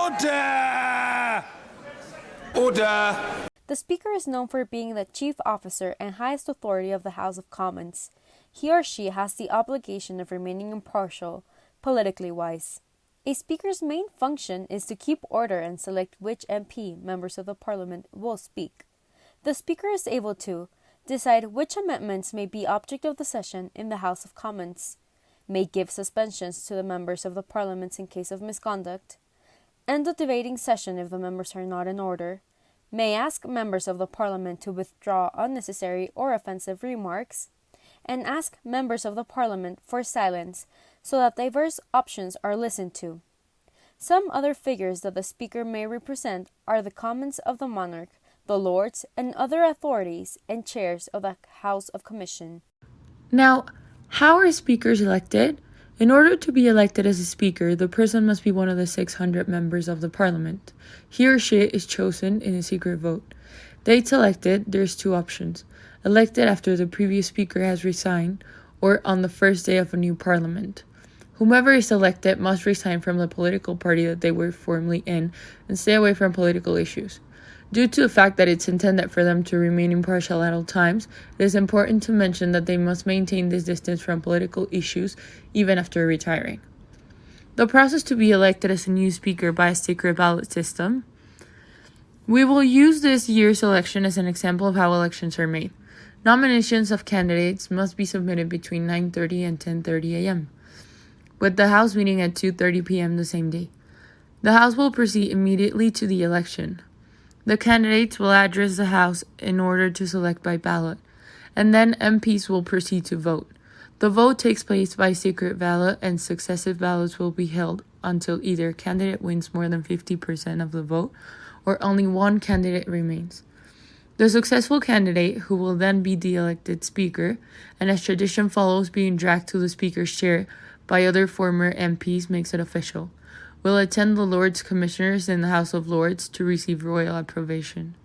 Order! Order! The Speaker is known for being the chief officer and highest authority of the House of Commons. He or she has the obligation of remaining impartial, politically wise. A Speaker's main function is to keep order and select which MP, members of the Parliament, will speak. The Speaker is able to decide which amendments may be object of the session in the House of Commons, may give suspensions to the members of the Parliament in case of misconduct, end the debating session if the members are not in order, may ask members of the Parliament to withdraw unnecessary or offensive remarks, and ask members of the Parliament for silence so that diverse options are listened to. Some other figures that the Speaker may represent are the Commons of the monarch, the Lords, and other authorities and chairs of the House of Commission. Now, how are speakers elected? In order to be elected as a speaker, the person must be one of the 600 members of the parliament. He or she is chosen in a secret vote. Dates elected, there's two options. Elected after the previous speaker has resigned, or on the first day of a new parliament. Whomever is elected must resign from the political party that they were formerly in and stay away from political issues. Due to the fact that it's intended for them to remain impartial at all times, it is important to mention that they must maintain this distance from political issues even after retiring. The process to be elected as a new speaker by a secret ballot system. We will use this year's election as an example of how elections are made. Nominations of candidates must be submitted between 9:30 and 10:30 a.m., with the House meeting at 2:30 p.m. the same day. The House will proceed immediately to the election. The candidates will address the House in order to select by ballot, and then MPs will proceed to vote. The vote takes place by secret ballot, and successive ballots will be held until either candidate wins more than 50% of the vote or only one candidate remains. The successful candidate, who will then be the elected speaker, and as tradition follows being dragged to the speaker's chair by other former MPs, makes it official, will attend the Lords Commissioners in the House of Lords to receive royal approbation.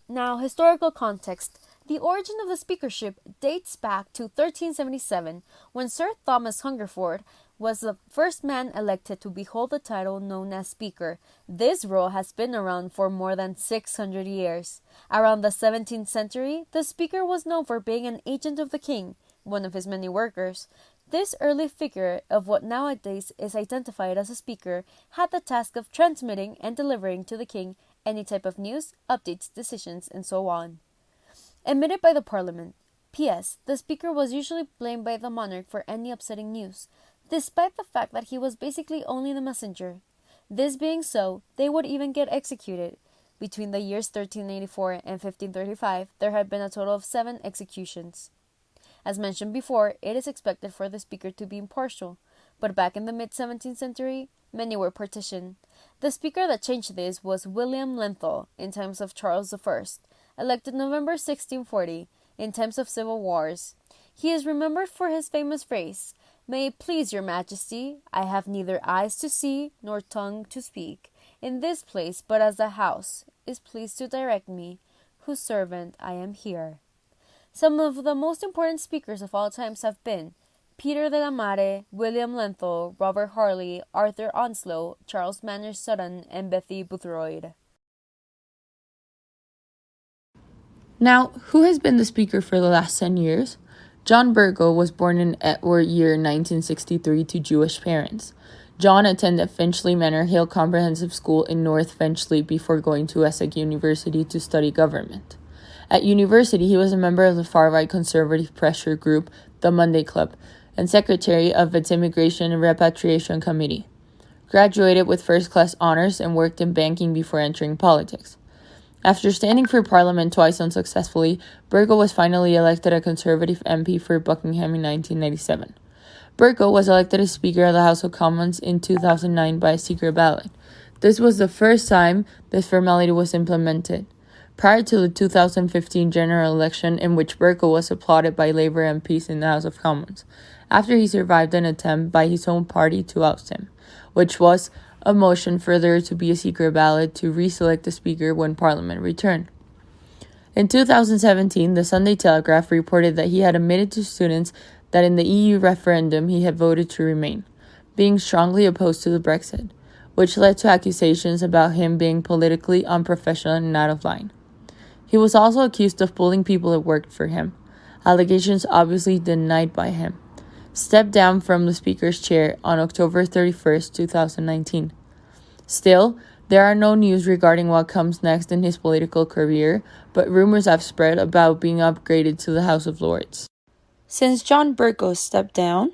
Now, historical context. The origin of the speakership dates back to 1377, when Sir Thomas Hungerford was the first man elected to behold the title known as Speaker. This role has been around for more than 600 years. Around the 17th century, the Speaker was known for being an agent of the king, one of his many workers. This early figure of what nowadays is identified as a speaker had the task of transmitting and delivering to the king any type of news, updates, decisions, and so on. Admitted by the parliament. P.S. The speaker was usually blamed by the monarch for any upsetting news, despite the fact that he was basically only the messenger. This being so, they would even get executed. Between the years 1384 and 1535, there had been a total of 7 executions. As mentioned before, it is expected for the speaker to be impartial, but back in the mid-17th century, many were partisan. The speaker that changed this was William Lindsay in times of Charles I, elected November 1640, in times of civil wars. He is remembered for his famous phrase, "May it please your majesty, I have neither eyes to see nor tongue to speak in this place, but as the house is pleased to direct me, whose servant I am here." Some of the most important speakers of all times have been Peter de la Mare, William Lindsay, Robert Harley, Arthur Onslow, Charles Manners Sutton, and Betty Boothroyd. Now, who has been the speaker for the last 10 years? John Bercow was born in Edward year 1963 to Jewish parents. John attended Finchley Manor Hill Comprehensive School in North Finchley before going to Essex University to study government. At university, he was a member of the far-right conservative pressure group, the Monday Club, and secretary of its Immigration and Repatriation Committee. Graduated with first-class honors and worked in banking before entering politics. After standing for Parliament twice unsuccessfully, Bercow was finally elected a Conservative MP for Buckingham in 1997. Bercow was elected as Speaker of the House of Commons in 2009 by a secret ballot. This was the first time this formality was implemented. Prior to the 2015 general election, in which Bercow was applauded by Labour MPs in the House of Commons, after he survived an attempt by his own party to oust him, which was a motion further to be a secret ballot to reselect the Speaker when Parliament returned. In 2017, the Sunday Telegraph reported that he had admitted to students that in the EU referendum he had voted to remain, being strongly opposed to the Brexit. which led to accusations about him being politically unprofessional and out of line. He was also accused of bullying people that worked for him, allegations obviously denied by him. Stepped down from the Speaker's chair on October 31st, 2019. Still, there are no news regarding what comes next in his political career, but rumors have spread about being upgraded to the House of Lords. Since John Bercow stepped down,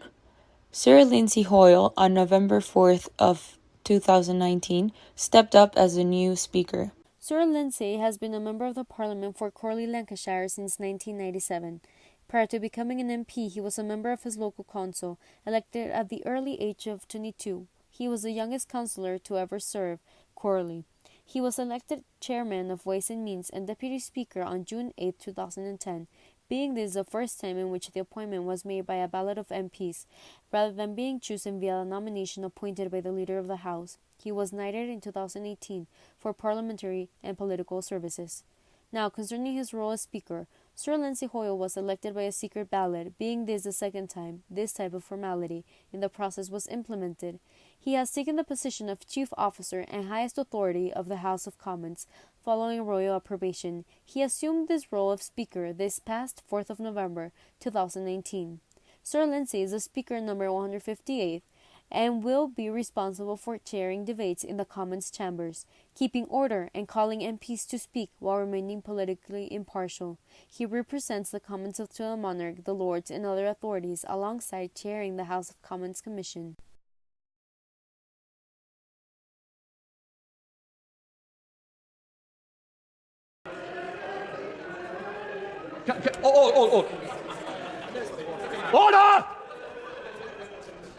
Sir Lindsay Hoyle on November 4th of 2019 stepped up as the new Speaker. Sir Lindsay has been a member of the Parliament for Chorley, Lancashire since 1997. Prior to becoming an MP, he was a member of his local council, elected at the early age of 22. He was the youngest councillor to ever serve Chorley. He was elected Chairman of Ways and Means and Deputy Speaker on June 8, 2010, being this the first time in which the appointment was made by a ballot of MPs, rather than being chosen via a nomination appointed by the Leader of the House. He was knighted in 2018 for parliamentary and political services. Now, concerning his role as Speaker, Sir Lindsay Hoyle was elected by a secret ballot, being this the second time this type of formality in the process was implemented. He has taken the position of Chief Officer and highest authority of the House of Commons. Following royal approbation, he assumed this role of Speaker this past 4th of November, 2019. Sir Lindsay is the Speaker number 158 and will be responsible for chairing debates in the Commons chambers, keeping order and calling MPs to speak while remaining politically impartial. He represents the Commons to the monarch, the Lords, and other authorities alongside chairing the House of Commons Commission. Order!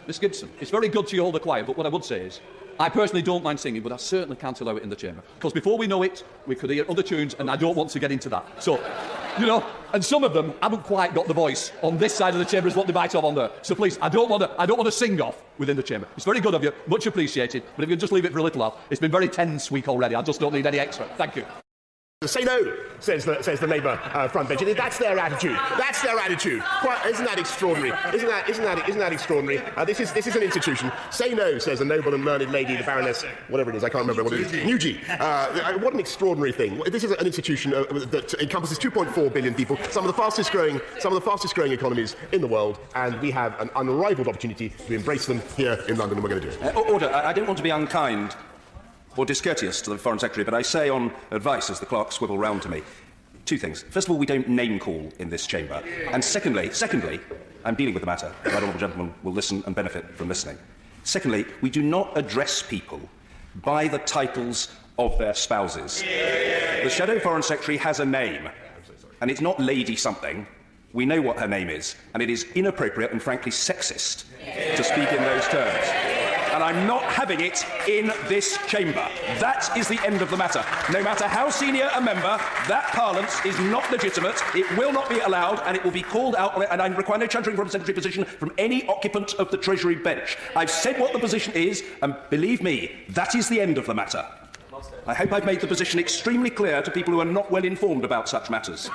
Miss Gibson, it's very good to hold the quiet, but what I would say is, I personally don't mind singing, but I certainly can't allow it in the chamber. Because before we know it, we could hear other tunes, and I don't want to get into that. So, and some of them haven't quite got the voice on this side of the chamber as what they might have on there. So please, I don't want to sing off within the chamber. It's very good of you, much appreciated, but if you could just leave it for a little while. It's been very tense week already. I just don't need any extra. Thank you. Say no, says the Labour front bench. That's their attitude. That's their attitude. Isn't that extraordinary? Isn't that extraordinary? This is an institution. Say no, says a noble and learned lady, the Baroness, whatever it is. I can't remember what it is. Newgee. What an extraordinary thing. This is an institution that encompasses 2.4 billion people, some of the fastest growing economies in the world, and we have an unrivaled opportunity to embrace them here in London, and we're going to do it. Order. I don't want to be unkind or discourteous to the Foreign Secretary, but I say on advice as the clerks swivel round to me, two things. First of all, we don't name-call in this chamber. And secondly, I'm dealing with the matter. The right honourable gentleman will listen and benefit from listening. Secondly, we do not address people by the titles of their spouses. The Shadow Foreign Secretary has a name, and it's not Lady something. We know what her name is, and it is inappropriate and frankly sexist to speak in those terms. And I'm not having it in this chamber. That is the end of the matter. No matter how senior a member, that parlance is not legitimate, it will not be allowed, and it will be called out, and I require no chuntering from a secretary position from any occupant of the Treasury bench. I've said what the position is, and believe me, that is the end of the matter. I hope I've made the position extremely clear to people who are not well informed about such matters.